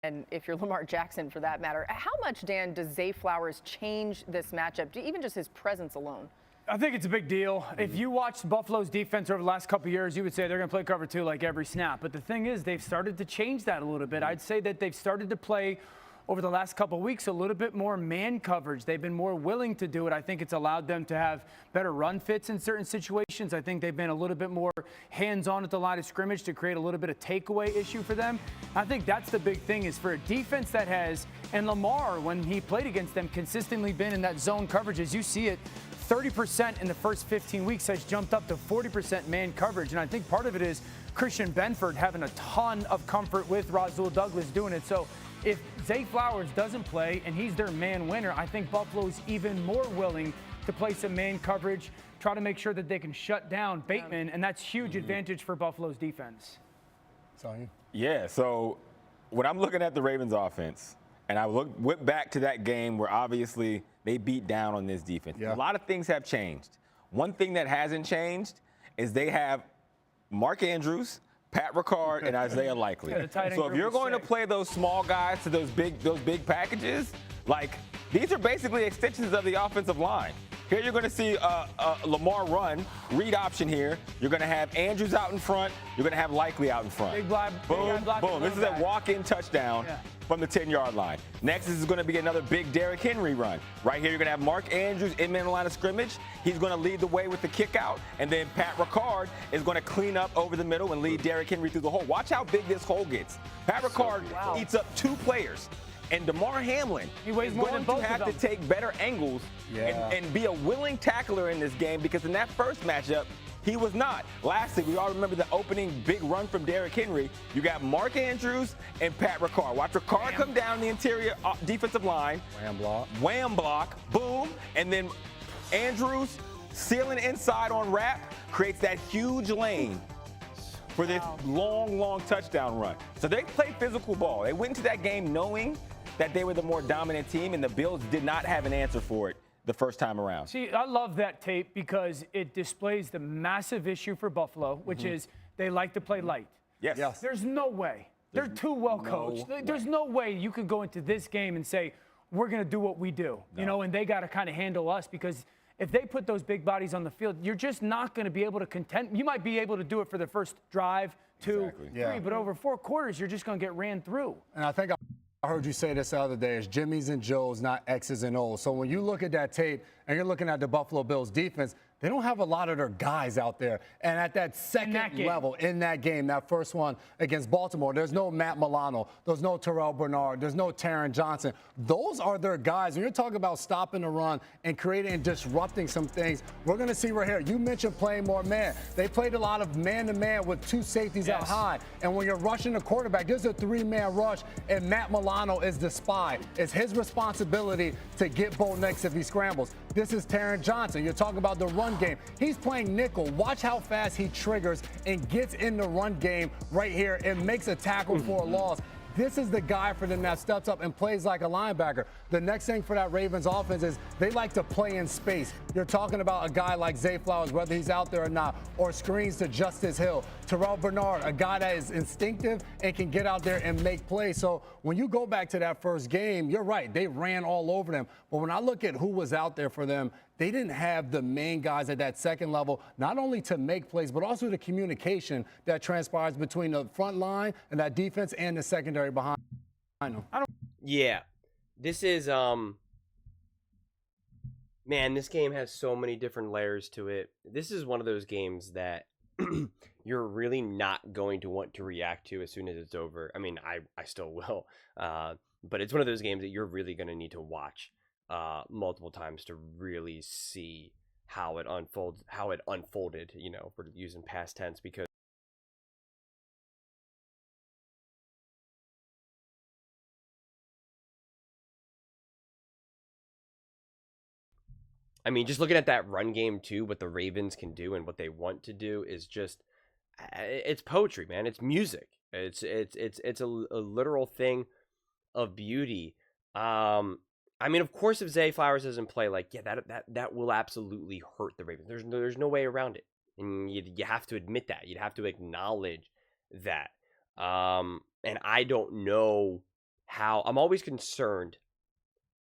And if you're Lamar Jackson, for that matter, how much, Dan, does Zay Flowers change this matchup, even just his presence alone? I think it's a big deal. If you watch Buffalo's defense over the last couple of years, you would say they're going to play cover two like every snap. But the thing is, they've started to change that a little bit. I'd say that they've started to play over the last couple of weeks a little bit more man coverage. They've been more willing to do it. I think it's allowed them to have better run fits in certain situations. I think they've been a little bit more hands-on at the line of scrimmage to create a little bit of takeaway issue for them. I think that's the big thing, is for a defense that has, and Lamar, when he played against them, consistently been in that zone coverage. As you see it, 30% in the first 15 weeks has jumped up to 40% man coverage. And I think part of it is Christian Benford having a ton of comfort with Rasul Douglas doing it. So if Zay Flowers doesn't play and he's their man winner, I think Buffalo's even more willing to play some man coverage, try to make sure that they can shut down Bateman, and that's huge advantage for Buffalo's defense. Sorry. Yeah, so when I'm looking at the Ravens offense, and I went back to that game where obviously they beat down on this defense. Yeah. A lot of things have changed. One thing that hasn't changed is they have Mark Andrews, Pat Ricard, and Isaiah Likely. So if you're going to play those small guys to those big packages, like, these are basically extensions of the offensive line. Here you're going to see Lamar run, read option here. You're going to have Andrews out in front. You're going to have Likely out in front. Boom, boom. This is a walk-in touchdown from the 10-yard line. Next is going to be another big Derrick Henry run. Right here you're going to have Mark Andrews in the line of scrimmage. He's going to lead the way with the kick out. And then Pat Ricard is going to clean up over the middle and lead Derrick Henry through the hole. Watch how big this hole gets. Pat Ricard eats up two players. And DeMar Hamlin is going to have to take better angles and be a willing tackler in this game, because in that first matchup, he was not. Lastly, we all remember the opening big run from Derrick Henry. You got Mark Andrews and Pat Ricard. Watch Ricard come down the interior defensive line. Wham block. Boom. And then Andrews sealing inside on wrap creates that huge lane for this long touchdown run. So they played physical ball. They went into that game knowing that they were the more dominant team, and the Bills did not have an answer for it the first time around. See, I love that tape because it displays the massive issue for Buffalo, which is they like to play light. Yes. There's no way. They're too well coached. There's no way you could go into this game and say, we're going to do what we do, you know, and they got to kind of handle us, because if they put those big bodies on the field, you're just not going to be able to contend. You might be able to do it for the first drive, two, three, but over 4 quarters, you're just going to get ran through. And I think I heard you say this the other day, it's Jimmys and Joes, not X's and O's. So when you look at that tape and you're looking at the Buffalo Bills defense, they don't have a lot of their guys out there. And at that second level in that game, that first one against Baltimore, there's no Matt Milano, there's no Terrell Bernard, there's no Taron Johnson. Those are their guys. When you're talking about stopping the run and creating and disrupting some things, we're going to see right here. You mentioned playing more man. They played a lot of man-to-man with two safeties out high. And when you're rushing the quarterback, there's a 3-man rush, and Matt Milano is the spy. It's his responsibility to get Bo Nix if he scrambles. This is Taron Johnson. You're talking about the run game. He's playing nickel. Watch how fast he triggers and gets in the run game right here and makes a tackle for a loss. This is the guy for them that steps up and plays like a linebacker. The next thing for that Ravens offense is they like to play in space. You're talking about a guy like Zay Flowers, whether he's out there or not, or screens to Justice Hill. Terrell Bernard, a guy that is instinctive and can get out there and make plays. So when you go back to that first game, you're right. They ran all over them. But when I look at who was out there for them, they didn't have the main guys at that second level, not only to make plays, but also the communication that transpires between the front line and that defense and the secondary behind them. Yeah. This is, man, this game has so many different layers to it. This is one of those games that you're really not going to want to react to as soon as it's over. I mean, I still will. But it's one of those games that you're really going to need to watch multiple times to really see how it unfolded, you know, for using past tense, because I mean, just looking at that run game too, what the Ravens can do and what they want to do is just, it's poetry, man. It's music. It's a literal thing of beauty. I mean, of course, if Zay Flowers doesn't play, like, yeah, that will absolutely hurt the Ravens. There's no way around it, and you have to admit that. You'd have to acknowledge that. And I don't know how I'm always concerned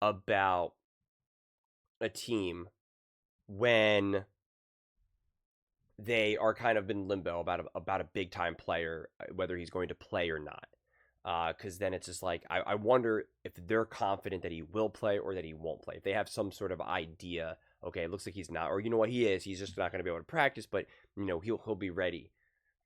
about a team when they are kind of in limbo about a big time player, whether he's going to play or not. Because then it's just like, I wonder if they're confident that he will play or that he won't play. If they have some sort of idea, okay, it looks like he's not, or you know what, he is. He's just not going to be able to practice, but you know he'll be ready.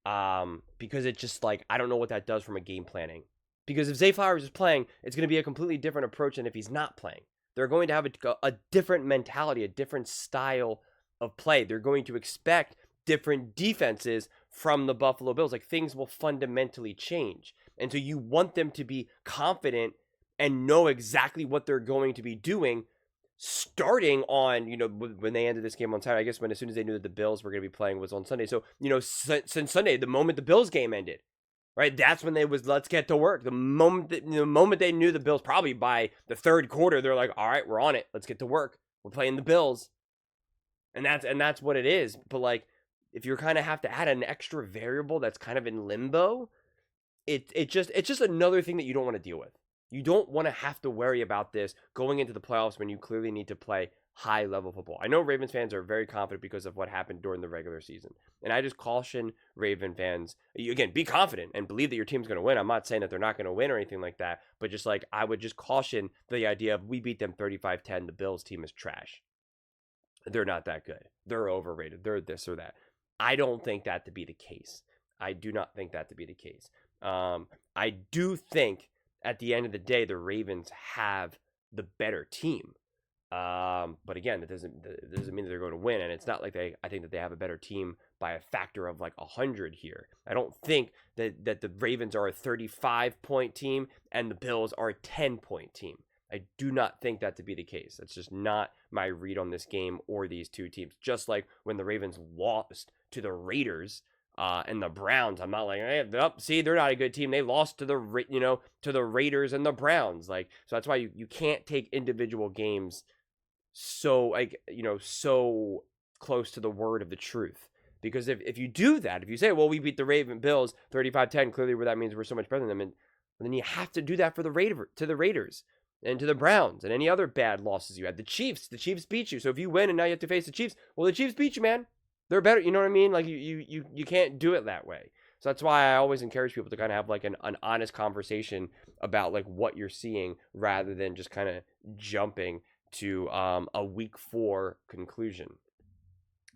Because it's just like, I don't know what that does from a game planning. Because if Zay Flowers is playing, it's going to be a completely different approach than if he's not playing. They're going to have a different mentality, a different style of play. They're going to expect different defenses from the Buffalo Bills. Like, things will fundamentally change. And so you want them to be confident and know exactly what they're going to be doing starting on, you know, when they ended this game on Saturday. I guess as soon as they knew that the Bills were going to be playing was on Sunday. So, you know, since Sunday, the moment the Bills game ended, right, that's when let's get to work. The moment they knew the Bills, probably by the third quarter, they're like, all right, we're on it. Let's get to work. We're playing the Bills. And that's what it is. But like, if you kind of have to add an extra variable that's kind of in limbo, it's just another thing that you don't want to deal with. You don't want to have to worry about this going into the playoffs when you clearly need to play high-level football. I know Ravens fans are very confident because of what happened during the regular season. And I just caution Raven fans, again, be confident and believe that your team's going to win. I'm not saying that they're not going to win or anything like that, but just like, I would just caution the idea of, we beat them 35-10, the Bills team is trash. They're not that good. They're overrated. They're this or that. I don't think that to be the case. I do not think that to be the case. I do think at the end of the day, the Ravens have the better team. But again, that doesn't mean that they're going to win. And it's not like I think that they have a better team by a factor of like 100 here. I don't think that the Ravens are a 35-point team and the Bills are a 10-point team. I do not think that to be the case. That's just not my read on this game or these two teams. Just like when the Ravens lost to the Raiders and the Browns, I'm not like, hey, see, they're not a good team. They lost to the Raiders and the Browns. Like, so that's why you can't take individual games so so close to the word of the truth. Because if you do that, if you say, well, we beat the Bills 35-10, clearly where that means we're so much better than them, and then you have to do that for the Raiders and to the Browns and any other bad losses you had. The Chiefs beat you. So if you win and now you have to face the Chiefs, well, the Chiefs beat you, man. They're better. You know what I mean? Like, you can't do it that way. So that's why I always encourage people to kind of have like an honest conversation about like what you're seeing, rather than just kind of jumping to a week 4 conclusion.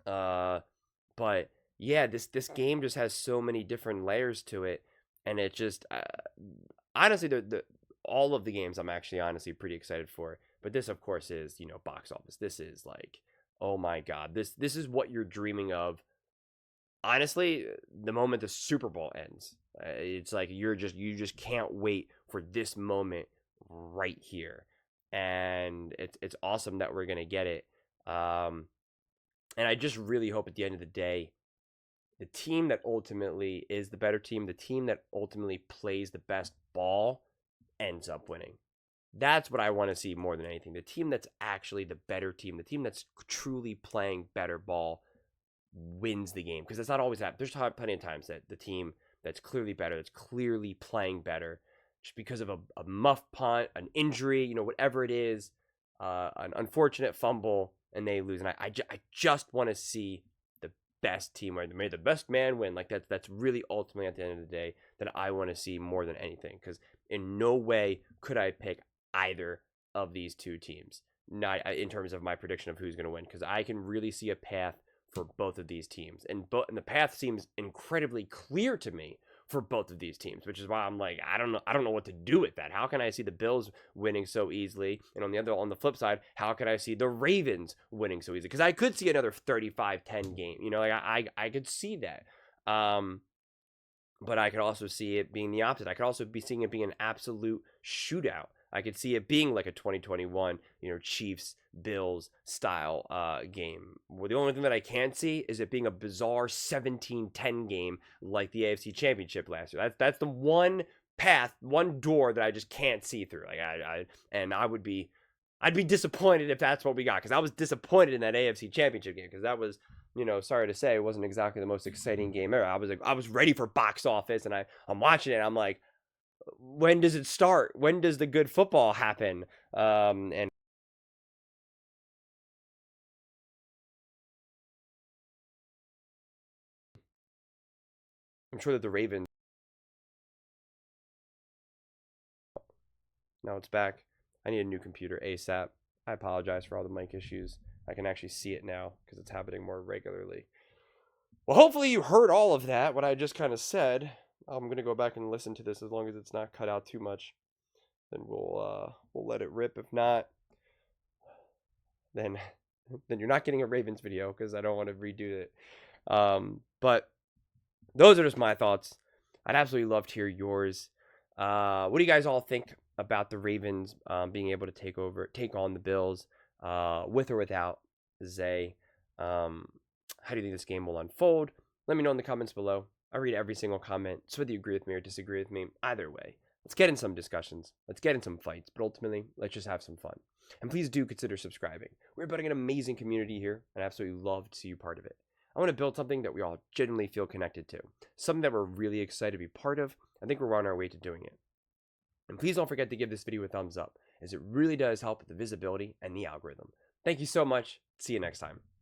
But yeah, this game just has so many different layers to it, and it just honestly, all of the games I'm actually honestly pretty excited for. But this, of course, is, you know, box office. This is like, oh my God, this is what you're dreaming of. Honestly, the moment the Super Bowl ends, it's like you just can't wait for this moment right here, and it's awesome that we're gonna get it. And I just really hope at the end of the day, the team that ultimately is the better team, the team that ultimately plays the best ball, ends up winning. That's what I want to see more than anything. The team that's actually the better team, the team that's truly playing better ball, wins the game. Because that's not always that. There's plenty of times that the team that's clearly better, that's clearly playing better, just because of a muff punt, an injury, you know, whatever it is, an unfortunate fumble, and they lose. And I just want to see the best team win. May the best man win. Like, that's really ultimately at the end of the day that I want to see more than anything. Because in no way could I pick either of these two teams, not in terms of my prediction of who's going to win, because I can really see a path for both of these teams, and the path seems incredibly clear to me for both of these teams, which is why I'm like, I don't know what to do with that. How can I see the Bills winning so easily, and on the flip side, how can I see the Ravens winning so easily? Because I could see another 35-10 game, you know, like I could see that. But I could also see it being the opposite. I could also be seeing it being an absolute shootout. I could see it being like a 2021, you know, Chiefs Bills style game. Well, the only thing that I can't see is it being a bizarre 17-10 game like the AFC Championship last year. That's the one path, one door that I just can't see through. Like I'd be disappointed if that's what we got, because I was disappointed in that AFC Championship game, because that was, you know, sorry to say, it wasn't exactly the most exciting game ever. I was ready for box office, and I'm watching it, and I'm like, when does it start? When does the good football happen? And I'm sure that the Ravens. Now it's back. I need a new computer ASAP. I apologize for all the mic issues. I can actually see it now because it's happening more regularly. Well, hopefully you heard all of that, what I just kind of said. I'm going to go back and listen to this as long as it's not cut out too much. Then we'll let it rip. If not, then you're not getting a Ravens video because I don't want to redo it. But those are just my thoughts. I'd absolutely love to hear yours. What do you guys all think about the Ravens being able to take on the Bills with or without Zay? How do you think this game will unfold? Let me know in the comments below. I read every single comment, so whether you agree with me or disagree with me, either way, let's get in some discussions. Let's get in some fights, but ultimately, let's just have some fun. And please do consider subscribing. We're building an amazing community here, and I absolutely love to see you part of it. I want to build something that we all genuinely feel connected to, something that we're really excited to be part of. I think we're on our way to doing it. And please don't forget to give this video a thumbs up, as it really does help with the visibility and the algorithm. Thank you so much. See you next time.